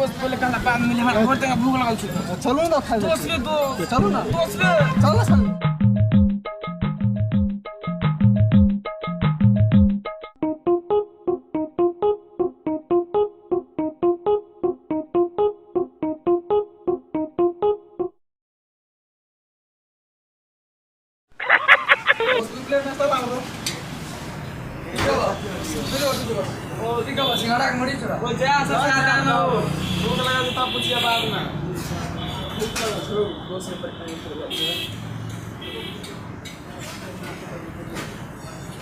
दोस्त बोले कहला बाद में हमरा घर तक भूख लगल छै चलो ना खा दोस्त के दो चलो ना दोस्त के चलो चलो सिंघाड़ा के मरी छोड़ा वो जा सब सादा ना हो भूख लगा तो तब पूछिए बाद में दोस्त से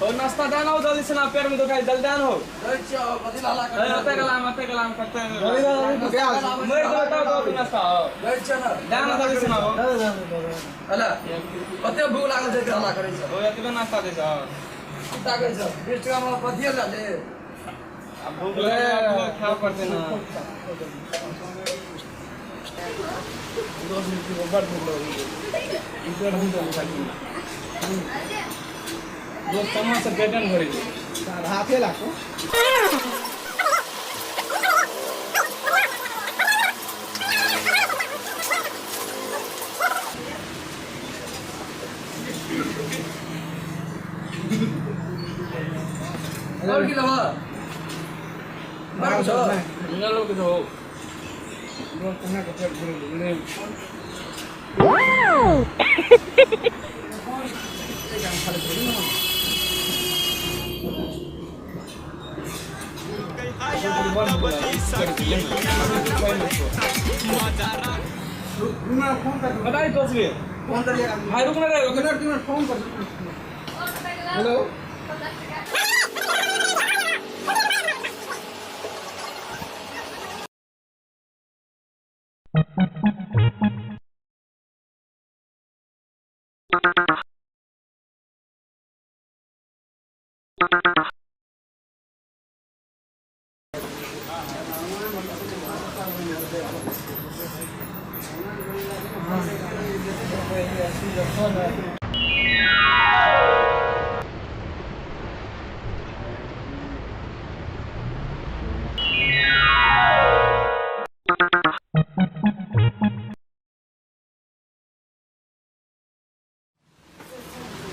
और नाश्ता दाना हो जल्दी से ना पेट में दुखाई जल्दी दान हो अच्छा बदी लाला कर अते कलाम करते हैं क्या मैं तो बताओ तो नाश्ता हो अच्छा ना दाना जल्दी से ना हो हला कते भूख लागल छै हला करै छै ओ एतबे नाश्ता दे छ ताकै छ बिस्टका में बदिया ला ले अब भूख लगे खाओ पड़ते ना दो चम्मच से पेटन भरी हाथे लाको और की लवा बार छ इन लोग तो दो तना के पेट भरी ले बताइए तो फोन कर लिया भाई रुकना रहेगा मिनट फोन कर हेलो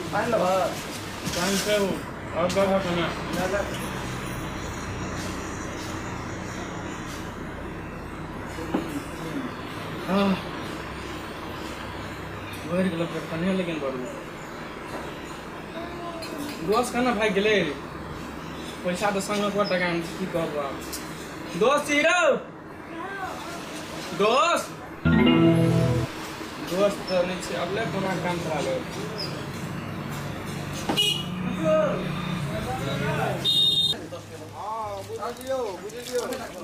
पानी लवा पानी से हो और दवा खाना वही गलत करने लेकिन बड़ू दोस्त खाना भाई गेले पैसा तो संग को टका की कहब आप दोस्त हीरो दोस्त दोस्त तो नहीं छे अबले पूरा काम करा लो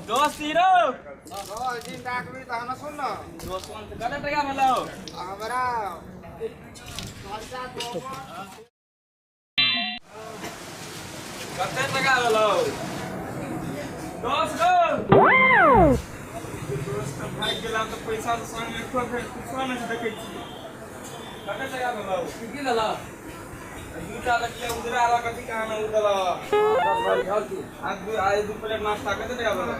दोस्त हीरो दिन डाकबी त हमरा सुन न दोस्त कौन से कते टका भेलो हमरा कते टका भेलो दोस्त दोस्त भाई गेला तो पैसा तो संग में ठोक कुछ नहीं से देखै छी कते टका भेलो की लला जूता लगे उधर आला कथी कहां उधर आज दो प्लेट नाश्ता कते टका भेलो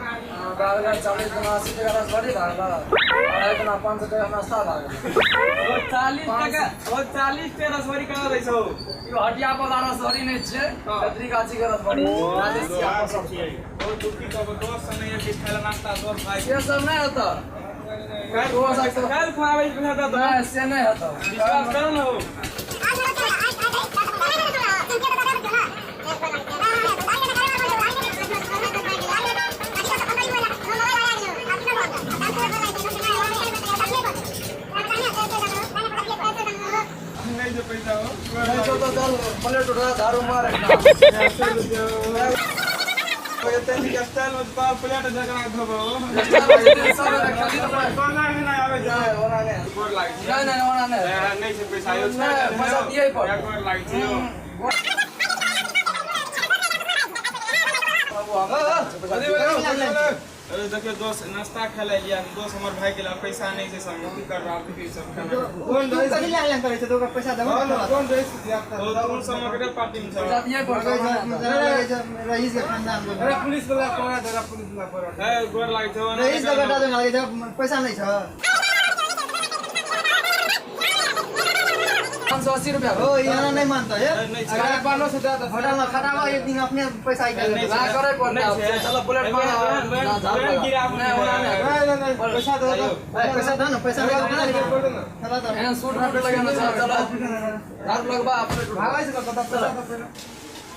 40 गुना 80 टका रस बड़ी लागला और गुना 500 टका नाश्ता लागल ओ 40 टका ओ 40 के रसवरी कहां दै छौ यो हटिया पर रसवरी नै छै कतरी गाछी के रसवरी राजेश की आपस ओ तुकी तो दोस्त सने ये खाला नाश्ता दोस्त भाई ये सब नै होता कल खावे भेटा तो से नै होता विश्वास करो न हो नहीं जो पैसा हो नहीं तो चल प्लेट उठा दारू मार ये तेरी स्टाइल में पा प्लेट जगह धोबो कोना नहीं आवे जाए ओना ने गोर लाग नहीं ओना ने नहीं से पैसा आयो पैसा दिए पर गोर लाग छी अरे देखियो दोस्त नाश्ता खाए ले लिया दोस्त हमर भाई के ला पैसा नहीं से संग की कर रहा फिर सब खाना कौन रईस कथि लाग करे छै तो का पैसा देबो कौन रईस दिया था तुम समग्र पार्टी में पैसा दिए रईस के खानदान अरे पुलिस वाला कोरा दरा पुलिस वाला कोरा ए गोर लागे छ रईस का गटा दे लागे पैसा नहीं छ 580 रुपया ओ यहाँ नहीं मानता है अरे 500 दे दो होटल में खड़ा हुआ एक दिन अपने पैसा ही दे ना करे पड़ता चलो बुलेट मार गिरा नहीं पैसा दो पैसा दो ना पैसा लगा ना चला तो एन सूट मोट लगाना चलो दारू लगवा अपने भागा से पता चला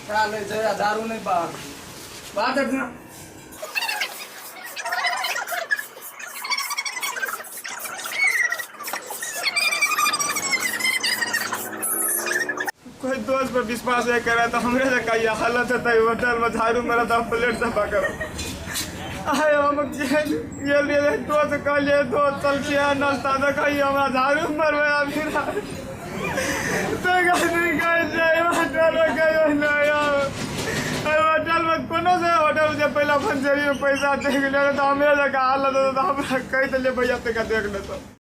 क्या ले जया दारू नहीं बाहर दे ना कोई दोस्त पर विश्वास नहीं करा तो हमरे से कही हालत है होटल में झाड़ू मेरा तो प्लेट सफा करो आए हम ये लिए दोस्त कहलिए दोस्त चल के नाश्ता तो कही हमारा झाड़ू मरवे फिर तो नहीं कह जाए होटल में कहो नहीं होटल में कोनो से होटल से पहला फंचरी में पैसा देख ले तो हमें जगह हालत तो हम कह दिले भैया तक देख ले तो